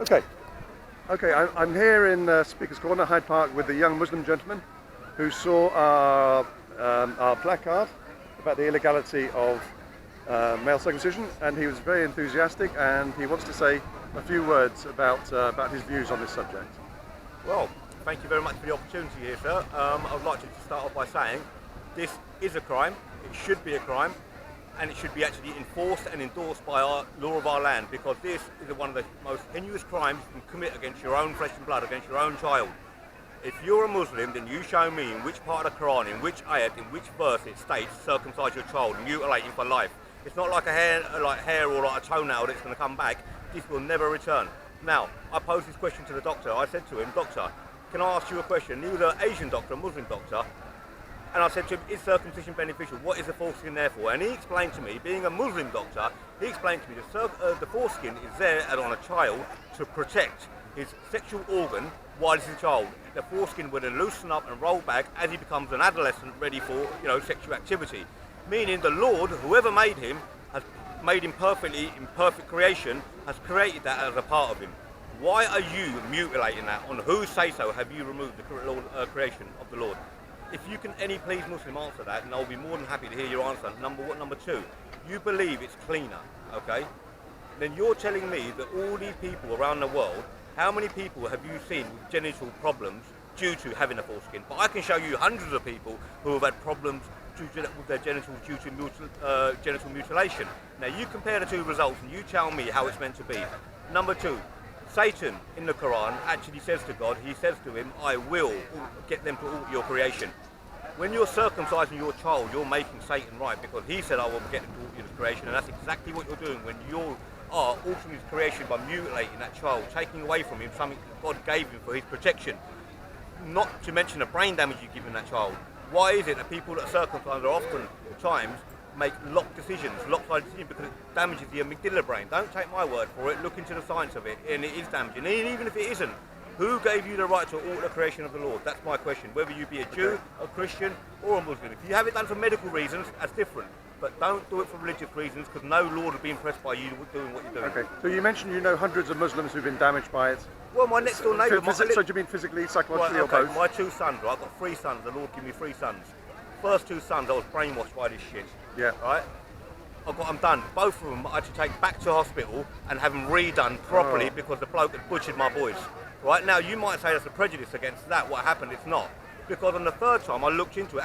Okay, I'm here in Speaker's Corner, Hyde Park, with a young Muslim gentleman who saw our placard about the illegality of male circumcision, and he was very enthusiastic, and he wants to say a few words about his views on this subject. Well, thank you very much for the opportunity here, sir. I would like to start off by saying this is a crime, it should be a crime, and it should be actually enforced and endorsed by our law of our land, because this is one of the most heinous crimes you can commit against your own flesh and blood, against your own child. If you're a Muslim, then you show me in which part of the Quran, in which ayat, in which verse it states circumcise your child and mutilate him for life. It's not like a hair or like a toenail that's going to come back. This will never return. Now, I posed this question to the doctor. I said to him, "Doctor, can I ask you a question?" He was an Asian doctor, a Muslim doctor. And I said to him, "Is circumcision beneficial? What is the foreskin there for?" And he explained to me, being a Muslim doctor, he explained to me the foreskin is there on a child to protect his sexual organ while he's a child. The foreskin will then loosen up and roll back as he becomes an adolescent ready for, sexual activity. Meaning the Lord, whoever made him, has made him perfectly, in perfect creation, has created that as a part of him. Why are you mutilating that? On whose say-so have you removed the creation of the Lord? If you can please Muslim answer that, and I'll be more than happy to hear your answer. Number two, you believe it's cleaner, okay? Then you're telling me that all these people around the world, how many people have you seen with genital problems due to having a foreskin? But I can show you hundreds of people who have had problems with their genitals due to genital mutilation. Now you compare the two results and you tell me how it's meant to be. Number two, Satan in the Quran actually says to God, he says to him, "I will get them to alter your creation." When you're circumcising your child, you're making Satan right, because he said, "I will get them to alter your creation," and that's exactly what you're doing when you are altering his creation by mutilating that child, taking away from him something that God gave him for his protection. Not to mention the brain damage you've given that child. Why is it that people that are circumcised are often times make lopsided decisions because it damages the amygdala brain? Don't take my word for it, look into the science of it, and it is damaging. And even if it isn't, who gave you the right to alter the creation of the Lord? That's my question. Whether you be a Jew, a Christian, or a Muslim. If you have it done for medical reasons, that's different. But don't do it for religious reasons, because no Lord will be impressed by you doing what you're doing. Okay, so you mentioned you know hundreds of Muslims who've been damaged by it. Well, my next door neighbour... So do you mean physically, psychologically, or both? My two sons, right? I've got 3 sons. The Lord gave me 3 sons. First 2 sons, I was brainwashed by this shit. Yeah. Right? I'm done. Both of them I had to take back to hospital and have them redone properly because the bloke had butchered my boys. Right? Now, you might say that's a prejudice against that. What happened, it's not. Because on the third time I looked into it,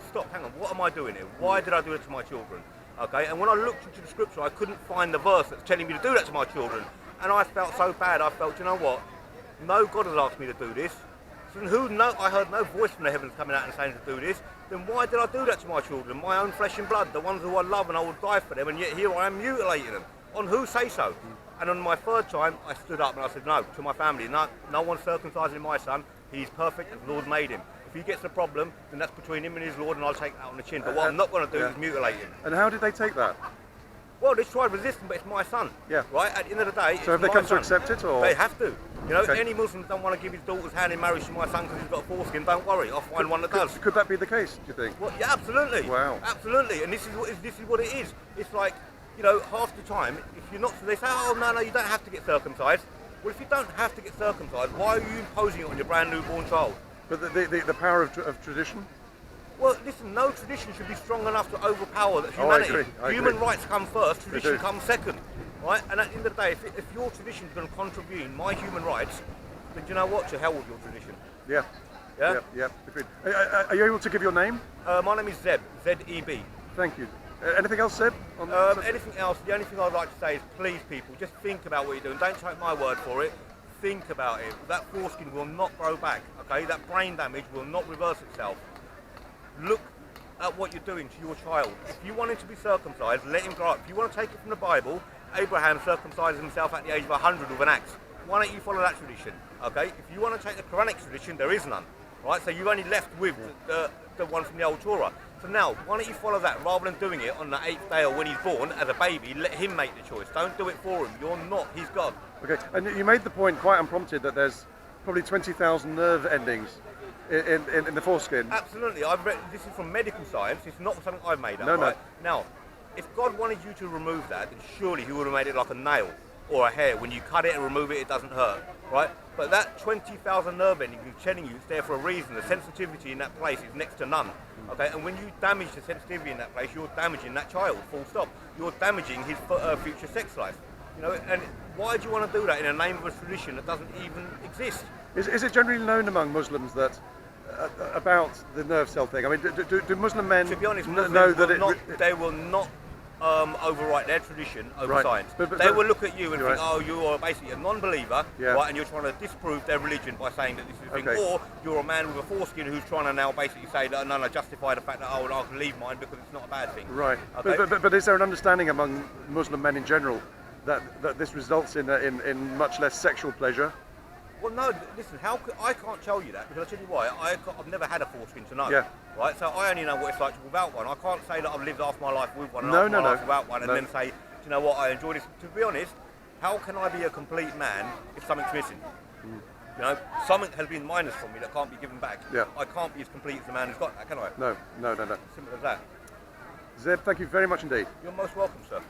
stop, hang on, what am I doing here? Why did I do it to my children? Okay, and when I looked into the scripture, I couldn't find the verse that's telling me to do that to my children. And I felt so bad. I felt, you know what? No God has asked me to do this. So I heard no voice from the heavens coming out and saying to do this. Then why did I do that to my children? My own flesh and blood, the ones who I love, and I will die for them, and yet here I am mutilating them. On who say so? And on my third time, I stood up and I said no to my family. No one's circumcising my son. He's perfect as the Lord made him. If he gets a problem, then that's between him and his Lord, and I'll take that on the chin. But what I'm not going to do is mutilate him. And how did they take that? Well, they tried resisting, but it's my son. Yeah. Right? At the end of the day, so have they come to accept it, or? They have to. Any Muslim don't want to give his daughter's hand in marriage to my son because he's got a foreskin, don't worry, I'll find one that does. Could that be the case, do you think? Well, yeah, absolutely. Wow. Absolutely, and this is what it is. It's like, half the time, if you're not, they say, "Oh, no, you don't have to get circumcised." Well, if you don't have to get circumcised, why are you imposing it on your brand newborn child? But the power of tradition? Well, listen, no tradition should be strong enough to overpower that humanity. I agree. Human rights come first, tradition comes second. Right? And at the end of the day, if your tradition is going to contravene my human rights, then do you know what? To hell with your tradition. Yeah. Yeah? Yeah. Agreed. Are you able to give your name? My name is Zeb, Z-E-B. Thank you. Anything else, Zeb? Anything else? The only thing I'd like to say is, please, people, just think about what you're doing. Don't take my word for it. Think about it. That foreskin will not grow back, okay? That brain damage will not reverse itself. Look at what you're doing to your child. If you want him to be circumcised, let him grow up. If you want to take it from the Bible, Abraham circumcised himself at the age of 100 with an axe. Why don't you follow that tradition, okay? If you want to take the Quranic tradition, there is none, right? So you've only left with the one from the old Torah. So now, why don't you follow that rather than doing it on the 8th day or when he's born as a baby? Let him make the choice. Don't do it for him. You're not his God. Okay, and you made the point quite unprompted that there's probably 20,000 nerve endings in the foreskin. Absolutely. I've read, this is from medical science. It's not something I've made up. No. Right? Now, if God wanted you to remove that, then surely he would have made it like a nail. or a hair. When you cut it and remove it, it doesn't hurt, right? But that 20,000 nerve ending is telling you it's there for a reason. The sensitivity in that place is next to none, okay? And when you damage the sensitivity in that place, you're damaging that child, full stop. You're damaging his future sex life, you know? And why do you want to do that in the name of a tradition that doesn't even exist? Is it generally known among Muslims that about the nerve cell thing? I mean, do Muslim men to be honest, know that they will not overwrite their tradition over Right. science. But They will look at you and You're think, right. oh, you are basically a non-believer, Yeah. right? And you're trying to disprove their religion by saying that this is a thing. Okay. Or you're a man with a foreskin who's trying to now basically say that, no, justify the fact that, oh, well, I can leave mine because it's not a bad thing. Right. Okay? But is there an understanding among Muslim men in general that this results in much less sexual pleasure? Well, no, listen, I can't tell you that, because I'll tell you why. I've never had a foreskin to know. Yeah. Right, so I only know what it's like without one. I can't say that I've lived half my life with one and No, half my no, life no. without one and No. then say, do you know what, I enjoy this. To be honest, how can I be a complete man if something's missing? You know, something has been minus from me that can't be given back. Yeah. I can't be as complete as the man who's got that, can I? No. Simple as that. Zeb, thank you very much indeed. You're most welcome, sir.